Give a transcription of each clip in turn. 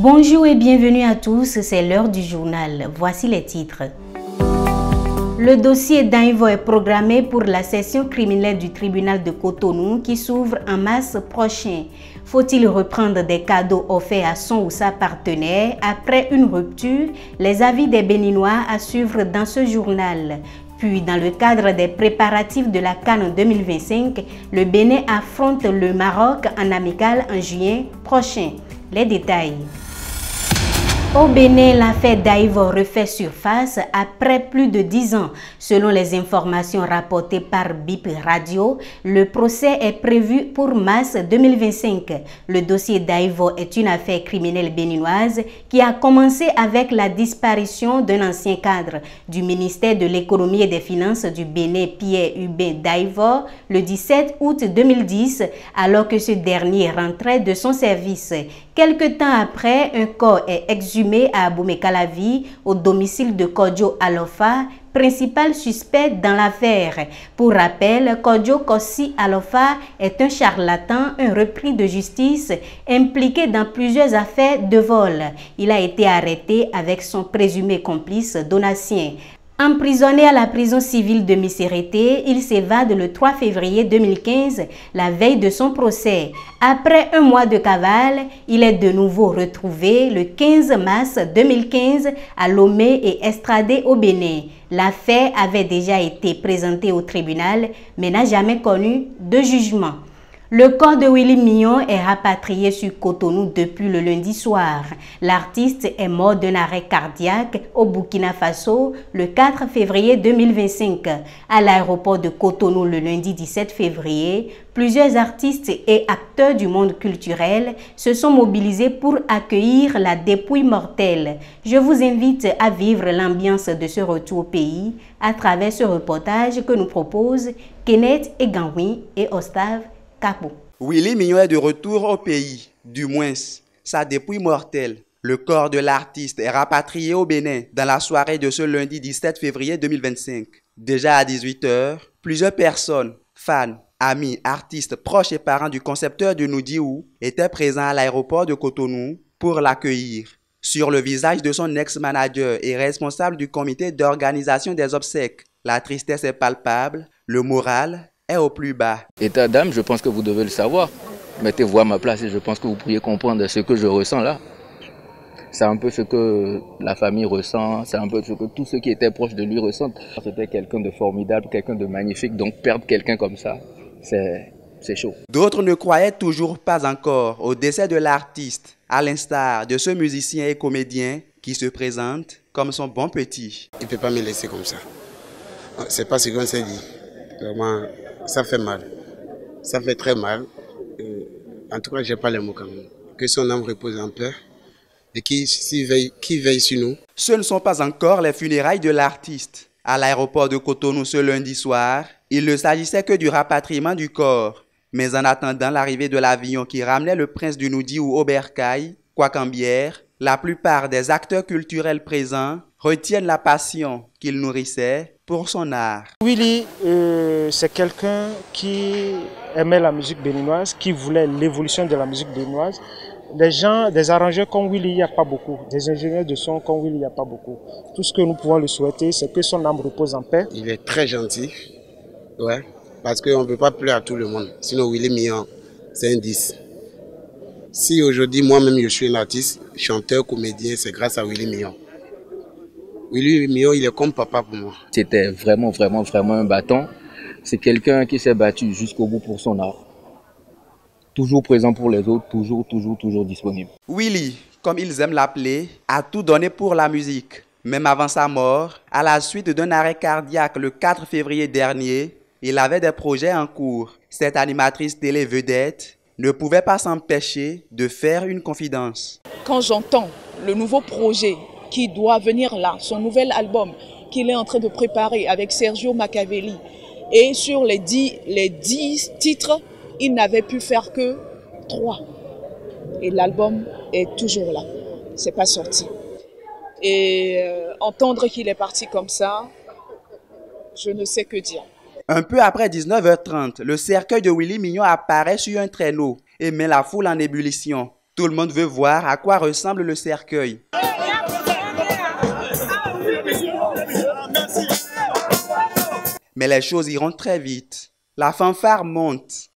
Bonjour et bienvenue à tous, c'est l'heure du journal. Voici les titres. Le dossier d'Aivo est programmé pour la session criminelle du tribunal de Cotonou qui s'ouvre en mars prochain. Faut-il reprendre des cadeaux offerts à son ou sa partenaire après une rupture? Les avis des Béninois à suivre dans ce journal. Puis, dans le cadre des préparatifs de la CAN 2025, le Bénin affronte le Maroc en amical en juin prochain. Les détails. Au Bénin, l'affaire d'Aivo refait surface après plus de 10 ans. Selon les informations rapportées par BIP Radio, le procès est prévu pour mars 2025. Le dossier d'Aivo est une affaire criminelle béninoise qui a commencé avec la disparition d'un ancien cadre du ministère de l'économie et des finances du Bénin, Pierre Hubin Daivo, le 17 août 2010, alors que ce dernier rentrait de son service. Quelque temps après, un corps est exhumé à Aboumé-Calavi, au domicile de Kodjo Alofa, principal suspect dans l'affaire. Pour rappel, Kodjo Kossi Alofa est un charlatan, un repris de justice, impliqué dans plusieurs affaires de vol. Il a été arrêté avec son présumé complice Donatien. Emprisonné à la prison civile de Missérété, il s'évade le 3 février 2015, la veille de son procès. Après un mois de cavale, il est de nouveau retrouvé le 15 mars 2015 à Lomé et extradé au Bénin. L'affaire avait déjà été présentée au tribunal, mais n'a jamais connu de jugement. Le corps de Willy Mignon est rapatrié sur Cotonou depuis le lundi soir. L'artiste est mort d'un arrêt cardiaque au Burkina Faso le 4 février 2025. À l'aéroport de Cotonou le lundi 17 février, plusieurs artistes et acteurs du monde culturel se sont mobilisés pour accueillir la dépouille mortelle. Je vous invite à vivre l'ambiance de ce retour au pays à travers ce reportage que nous proposent Kenneth Eganwi et Ostave Capo. Willy Mignon est de retour au pays, du moins sa dépouille mortelle. Le corps de l'artiste est rapatrié au Bénin dans la soirée de ce lundi 17 février 2025. Déjà à 18 h, plusieurs personnes, fans, amis, artistes, proches et parents du concepteur de Noudiou étaient présents à l'aéroport de Cotonou pour l'accueillir. Sur le visage de son ex-manager et responsable du comité d'organisation des obsèques, la tristesse est palpable, le moral est au plus bas. État d'âme, je pense que vous devez le savoir. Mettez-vous à ma place et je pense que vous pourriez comprendre ce que je ressens là. C'est un peu ce que la famille ressent, c'est un peu ce que tous ceux qui étaient proches de lui ressentent. C'était quelqu'un de formidable, quelqu'un de magnifique, donc perdre quelqu'un comme ça, c'est chaud. D'autres ne croyaient toujours pas encore au décès de l'artiste, à l'instar de ce musicien et comédien qui se présente comme son bon petit. Il ne peut pas me laisser comme ça. C'est pas ce qu'on s'est dit. Vraiment, ça fait mal. Ça fait très mal. En tout cas, je n'ai pas les mots quand même. Que son âme repose en paix et qui veille sur nous. Ce ne sont pas encore les funérailles de l'artiste. À l'aéroport de Cotonou ce lundi soir, il ne s'agissait que du rapatriement du corps. Mais en attendant l'arrivée de l'avion qui ramenait le prince du Noudiou au Bercail, Kwakambière, la plupart des acteurs culturels présents retiennent la passion qu'il nourrissait pour son art. Willy, c'est quelqu'un qui aimait la musique béninoise, qui voulait l'évolution de la musique béninoise. Des arrangeurs comme Willy, il n'y a pas beaucoup. Des ingénieurs de son comme Willy, il n'y a pas beaucoup. Tout ce que nous pouvons lui souhaiter, c'est que son âme repose en paix. Il est très gentil, ouais, parce qu'on ne peut pas plaire à tout le monde. Sinon, Willy Mignon, c'est un 10. Si aujourd'hui, moi-même, je suis un artiste, chanteur, comédien, c'est grâce à Willy Mignon. Willy Mignon, il est comme papa pour moi. C'était vraiment un bâton. C'est quelqu'un qui s'est battu jusqu'au bout pour son art. Toujours présent pour les autres, toujours disponible. Willy, comme ils aiment l'appeler, a tout donné pour la musique. Même avant sa mort, à la suite d'un arrêt cardiaque le 4 février dernier, il avait des projets en cours. Cette animatrice télé vedette ne pouvait pas s'empêcher de faire une confidence. Quand j'entends le nouveau projet qui doit venir là, son nouvel album qu'il est en train de préparer avec Sergio Machiavelli, et sur les 10 titres, il n'avait pu faire que 3. Et l'album est toujours là, c'est pas sorti. Et entendre qu'il est parti comme ça, je ne sais que dire. Un peu après 19 h 30, le cercueil de Willy Mignon apparaît sur un traîneau et met la foule en ébullition. Tout le monde veut voir à quoi ressemble le cercueil. Mais les choses iront très vite. La fanfare monte.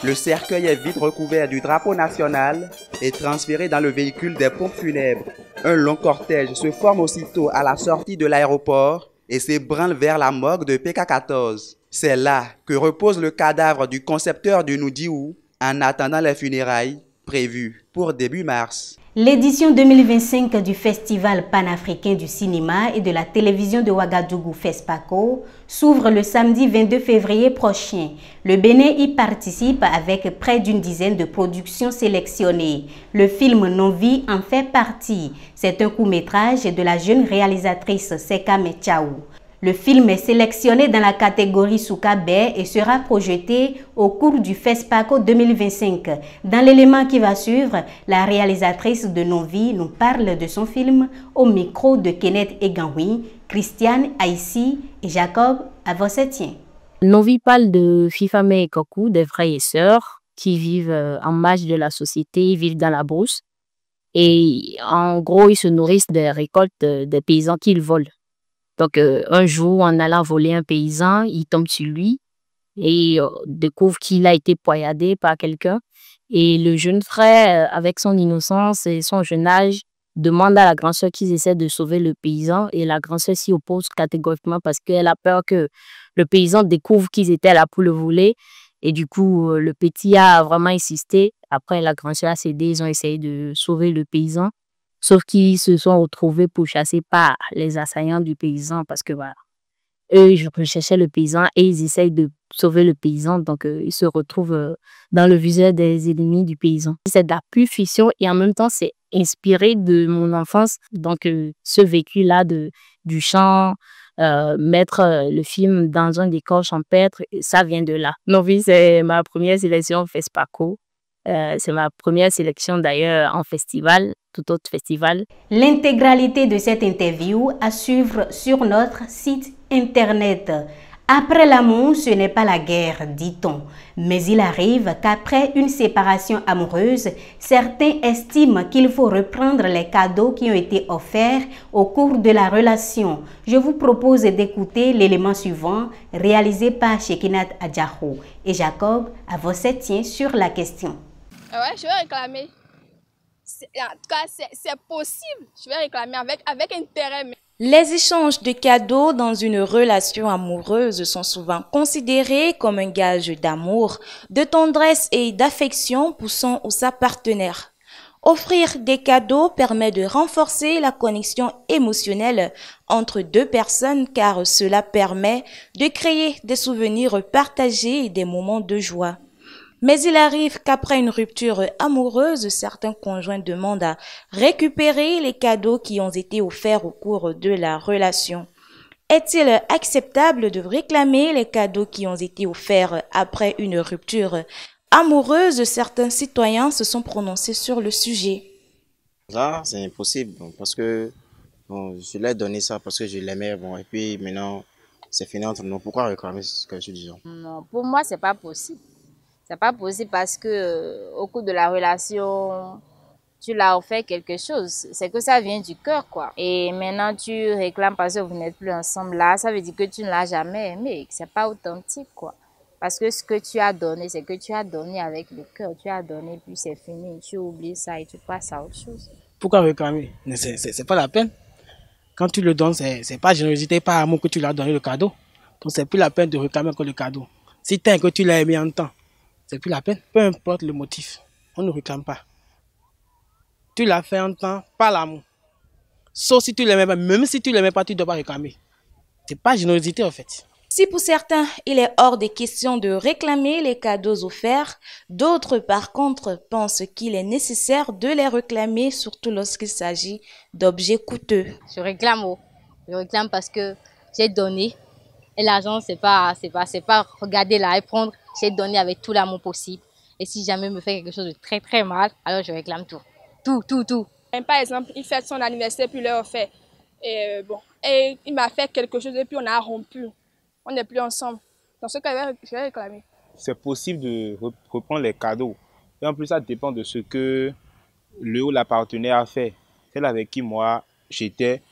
Le cercueil est vite recouvert du drapeau national et transféré dans le véhicule des pompes funèbres. Un long cortège se forme aussitôt à la sortie de l'aéroport et s'ébranle vers la morgue de PK14. C'est là que repose le cadavre du concepteur du Nudiou en attendant les funérailles prévues pour début mars. L'édition 2025 du Festival panafricain du cinéma et de la télévision de Ouagadougou FESPACO s'ouvre le samedi 22 février prochain. Le Bénin y participe avec près d'une dizaine de productions sélectionnées. Le film Non-Vie en fait partie. C'est un court-métrage de la jeune réalisatrice Seka Metchaou. Le film est sélectionné dans la catégorie Souka Bay et sera projeté au cours du FESPACO 2025. Dans l'élément qui va suivre, la réalisatrice de Non-Vie nous parle de son film au micro de Kenneth Eganwi, Christiane Aïssi et Jacob Avossetien. Non-Vie parle de Fifame et Kokou, des frères et sœurs qui vivent en marge de la société, ils vivent dans la brousse. Et en gros, ils se nourrissent des récoltes des paysans qu'ils volent. Donc, un jour, en allant voler un paysan, il tombe sur lui et découvre qu'il a été poignardé par quelqu'un. Et le jeune frère, avec son innocence et son jeune âge, demande à la grande sœur qu'ils essaient de sauver le paysan. Et la grande sœur s'y oppose catégoriquement parce qu'elle a peur que le paysan découvre qu'ils étaient là pour le voler. Et du coup, le petit a vraiment insisté. Après, la grande sœur a cédé, ils ont essayé de sauver le paysan. Sauf qu'ils se sont retrouvés pourchassés par les assaillants du paysan parce que voilà, eux, ils recherchaient le paysan et ils essayent de sauver le paysan. Donc, ils se retrouvent dans le viseur des ennemis du paysan. C'est de la pure fiction et en même temps, c'est inspiré de mon enfance. Donc, ce vécu-là du chant, mettre le film dans un décor champêtre, ça vient de là. Non-Vie, c'est ma première sélection FESPACO. C'est ma première sélection d'ailleurs en festival, tout autre festival. L'intégralité de cette interview à suivre sur notre site internet. Après l'amour, ce n'est pas la guerre, dit-on. Mais il arrive qu'après une séparation amoureuse, certains estiment qu'il faut reprendre les cadeaux qui ont été offerts au cours de la relation. Je vous propose d'écouter l'élément suivant réalisé par Shekinat Adjahou et Jacob Avossetien sur la question. Ouais, je vais réclamer. En tout cas, c'est possible. Je vais réclamer avec intérêt. Les échanges de cadeaux dans une relation amoureuse sont souvent considérés comme un gage d'amour, de tendresse et d'affection pour son ou sa partenaire. Offrir des cadeaux permet de renforcer la connexion émotionnelle entre deux personnes car cela permet de créer des souvenirs partagés et des moments de joie. Mais il arrive qu'après une rupture amoureuse, certains conjoints demandent à récupérer les cadeaux qui ont été offerts au cours de la relation. Est-il acceptable de réclamer les cadeaux qui ont été offerts après une rupture amoureuse? Certains citoyens se sont prononcés sur le sujet. Là, c'est impossible parce que je lui ai donné ça parce que je l'aimais. Et puis maintenant, c'est fini entre nous. Pourquoi réclamer ce que je dis? Non, pour moi, c'est pas possible. C'est pas possible parce que au cours de la relation, tu l'as offert quelque chose. C'est que ça vient du cœur, quoi. Et maintenant, tu réclames parce que vous n'êtes plus ensemble là. Ça veut dire que tu ne l'as jamais aimé. C'est pas authentique, quoi. Parce que ce que tu as donné, c'est que tu as donné avec le cœur. Tu as donné, puis c'est fini. Tu oublies ça et tu passes à autre chose. Pourquoi réclamer? C'est pas la peine. Quand tu le donnes, c'est pas générosité, pas amour que tu lui as donné le cadeau. Donc, c'est plus la peine de réclamer que le cadeau. Si que tu l'as aimé en temps, c'est plus la peine, peu importe le motif. On ne réclame pas. Tu l'as fait en temps, pas l'amour. Sauf si tu l'aimais pas, même si tu l'aimais pas, tu ne dois pas réclamer. C'est pas générosité en fait. Si pour certains, il est hors des questions de réclamer les cadeaux offerts, d'autres par contre pensent qu'il est nécessaire de les réclamer, surtout lorsqu'il s'agit d'objets coûteux. Je réclame parce que j'ai donné. Et l'argent, c'est pas regarder là et prendre. J'ai donné avec tout l'amour possible. Et si jamais il me fait quelque chose de très très mal, alors je réclame tout. Tout. Par exemple, il fête son anniversaire, puis il l'a offert. Et il m'a fait quelque chose et puis on a rompu. On n'est plus ensemble. Dans ce cas, je vais réclamer. C'est possible de reprendre les cadeaux. Et en plus, ça dépend de ce que le ou la partenaire a fait. Celle avec qui moi j'étais,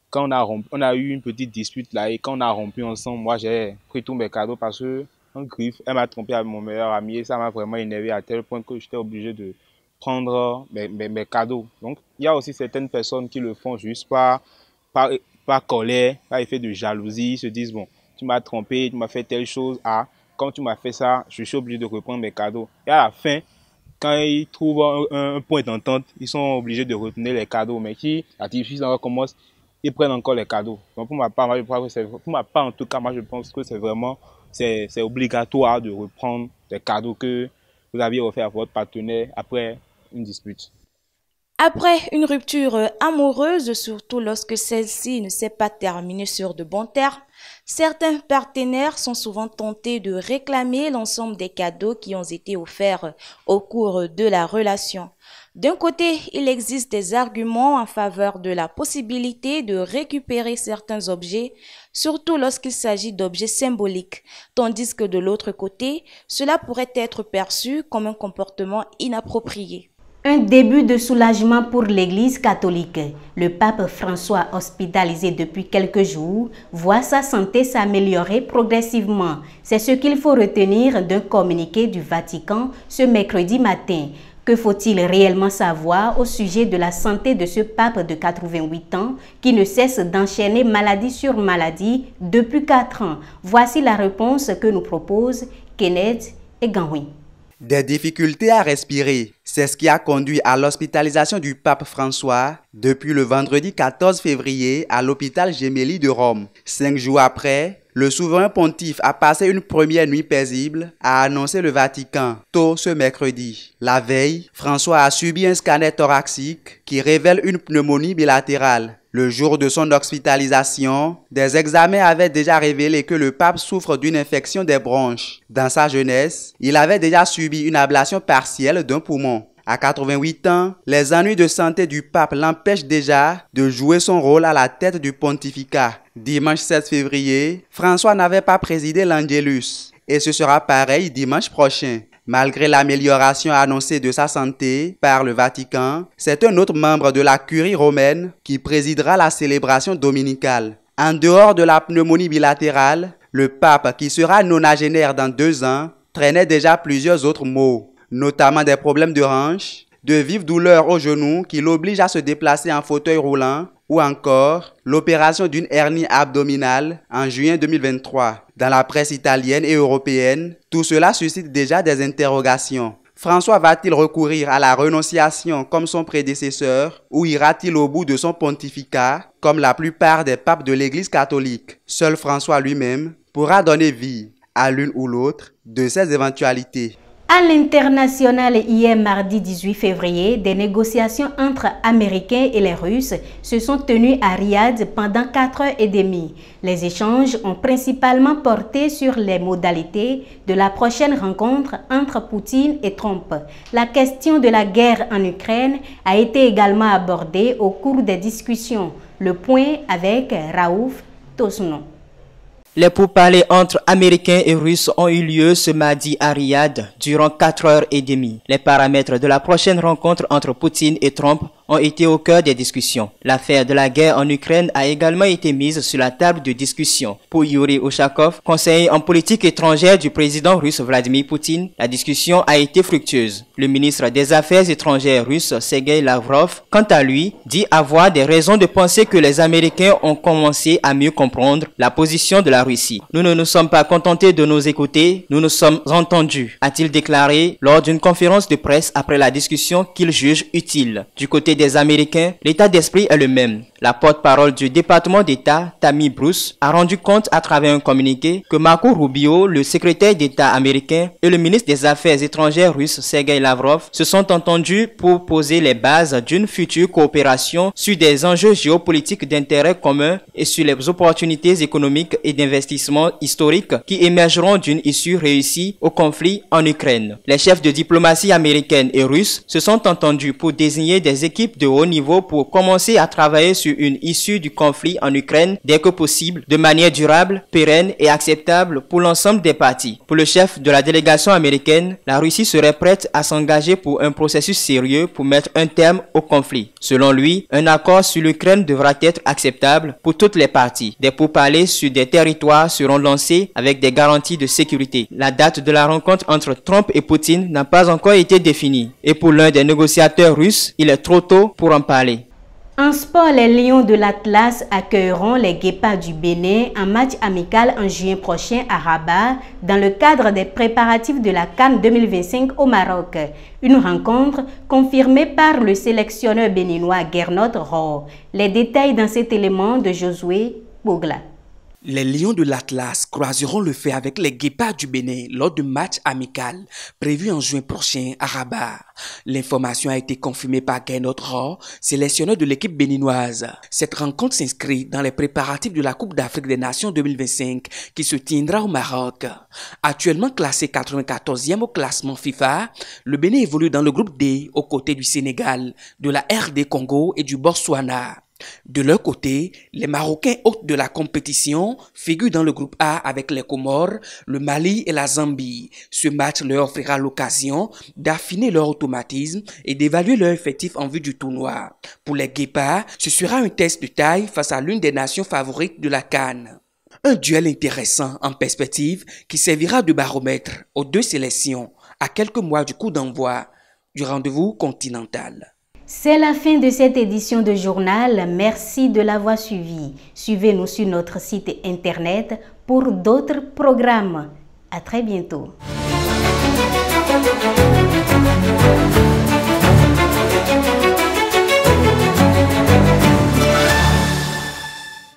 quand on a eu une petite dispute là et quand on a rompu ensemble, moi j'ai pris tous mes cadeaux parce que en griffe, elle m'a trompé avec mon meilleur ami et ça m'a vraiment énervé à tel point que j'étais obligé de prendre mes cadeaux. Donc il y a aussi certaines personnes qui le font juste par colère, par effet de jalousie, ils se disent bon, tu m'as trompé, tu m'as fait telle chose, quand tu m'as fait ça, je suis obligé de reprendre mes cadeaux. Et à la fin, quand ils trouvent un point d'entente, ils sont obligés de retenir les cadeaux. Mais si la discussion recommence, ils prennent encore les cadeaux. Donc pour ma part, en tout cas, moi je pense que c'est obligatoire de reprendre les cadeaux que vous aviez offerts à votre partenaire après une dispute. Après une rupture amoureuse, surtout lorsque celle-ci ne s'est pas terminée sur de bons termes, certains partenaires sont souvent tentés de réclamer l'ensemble des cadeaux qui ont été offerts au cours de la relation. D'un côté, il existe des arguments en faveur de la possibilité de récupérer certains objets, surtout lorsqu'il s'agit d'objets symboliques, tandis que de l'autre côté, cela pourrait être perçu comme un comportement inapproprié. Un début de soulagement pour l'Église catholique. Le pape François, hospitalisé depuis quelques jours, voit sa santé s'améliorer progressivement. C'est ce qu'il faut retenir d'un communiqué du Vatican ce mercredi matin. Que faut-il réellement savoir au sujet de la santé de ce pape de 88 ans qui ne cesse d'enchaîner maladie sur maladie depuis 4 ans? Voici la réponse que nous proposent Kenneth et Ganwi. Des difficultés à respirer, c'est ce qui a conduit à l'hospitalisation du pape François depuis le vendredi 14 février à l'hôpital Gemelli de Rome. 5 jours après, le souverain pontife a passé une première nuit paisible, a annoncé le Vatican tôt ce mercredi. La veille, François a subi un scanner thoracique qui révèle une pneumonie bilatérale. Le jour de son hospitalisation, des examens avaient déjà révélé que le pape souffre d'une infection des bronches. Dans sa jeunesse, il avait déjà subi une ablation partielle d'un poumon. À 88 ans, les ennuis de santé du pape l'empêchent déjà de jouer son rôle à la tête du pontificat. Dimanche 16 février, François n'avait pas présidé l'Angelus et ce sera pareil dimanche prochain. Malgré l'amélioration annoncée de sa santé par le Vatican, c'est un autre membre de la curie romaine qui présidera la célébration dominicale. En dehors de la pneumonie bilatérale, le pape, qui sera nonagénaire dans 2 ans, traînait déjà plusieurs autres maux, notamment des problèmes de hanches, de vives douleurs au genou qui l'obligent à se déplacer en fauteuil roulant, ou encore l'opération d'une hernie abdominale en juin 2023. Dans la presse italienne et européenne, tout cela suscite déjà des interrogations. François va-t-il recourir à la renonciation comme son prédécesseur ou ira-t-il au bout de son pontificat comme la plupart des papes de l'Église catholique? Seul François lui-même pourra donner vie à l'une ou l'autre de ces éventualités. À l'international, hier mardi 18 février, des négociations entre Américains et les Russes se sont tenues à Riyad pendant 4h30. Les échanges ont principalement porté sur les modalités de la prochaine rencontre entre Poutine et Trump. La question de la guerre en Ukraine a été également abordée au cours des discussions. Le point avec Raouf Tosno. Les pourparlers entre Américains et Russes ont eu lieu ce mardi à Riyad durant 4h30. Les paramètres de la prochaine rencontre entre Poutine et Trump ont été au cœur des discussions. L'affaire de la guerre en Ukraine a également été mise sur la table de discussion. Pour Yuri Ushakov, conseiller en politique étrangère du président russe Vladimir Poutine, la discussion a été fructueuse. Le ministre des Affaires étrangères russe Sergei Lavrov, quant à lui, dit avoir des raisons de penser que les Américains ont commencé à mieux comprendre la position de la Russie. Nous ne nous sommes pas contentés de nous écouter, nous nous sommes entendus, a-t-il déclaré lors d'une conférence de presse après la discussion qu'il juge utile. Du côté des Américains, l'état d'esprit est le même. La porte-parole du département d'État, Tammy Bruce, a rendu compte à travers un communiqué que Marco Rubio, le secrétaire d'État américain, et le ministre des Affaires étrangères russe Sergei Lavrov se sont entendus pour poser les bases d'une future coopération sur des enjeux géopolitiques d'intérêt commun et sur les opportunités économiques et d'investissement historiques qui émergeront d'une issue réussie au conflit en Ukraine. Les chefs de diplomatie américaine et russe se sont entendus pour désigner des équipes équipe de haut niveau pour commencer à travailler sur une issue du conflit en Ukraine dès que possible, de manière durable, pérenne et acceptable pour l'ensemble des parties. Pour le chef de la délégation américaine, la Russie serait prête à s'engager pour un processus sérieux pour mettre un terme au conflit. Selon lui, un accord sur l'Ukraine devra être acceptable pour toutes les parties. Des pourparlers sur des territoires seront lancés avec des garanties de sécurité. La date de la rencontre entre Trump et Poutine n'a pas encore été définie. Et pour l'un des négociateurs russes, il est trop tôt pour en parler. En sport, les Lions de l'Atlas accueilleront les Guépards du Bénin en match amical en juin prochain à Rabat dans le cadre des préparatifs de la CAN 2025 au Maroc. Une rencontre confirmée par le sélectionneur béninois Gernot Rohr. Les détails dans cet élément de Josué Bougla. Les Lions de l'Atlas croiseront le feu avec les Guépards du Bénin lors du match amical prévu en juin prochain à Rabat. L'information a été confirmée par Gernot Rohr, sélectionneur de l'équipe béninoise. Cette rencontre s'inscrit dans les préparatifs de la Coupe d'Afrique des Nations 2025 qui se tiendra au Maroc. Actuellement classé 94e au classement FIFA, le Bénin évolue dans le groupe D aux côtés du Sénégal, de la RD Congo et du Botswana. De leur côté, les Marocains hôtes de la compétition figurent dans le groupe A avec les Comores, le Mali et la Zambie. Ce match leur offrira l'occasion d'affiner leur automatisme et d'évaluer leur effectif en vue du tournoi. Pour les Guépards, ce sera un test de taille face à l'une des nations favorites de la CAN. Un duel intéressant en perspective qui servira de baromètre aux deux sélections à quelques mois du coup d'envoi du rendez-vous continental. C'est la fin de cette édition de journal. Merci de l'avoir suivi. Suivez-nous sur notre site internet pour d'autres programmes. À très bientôt.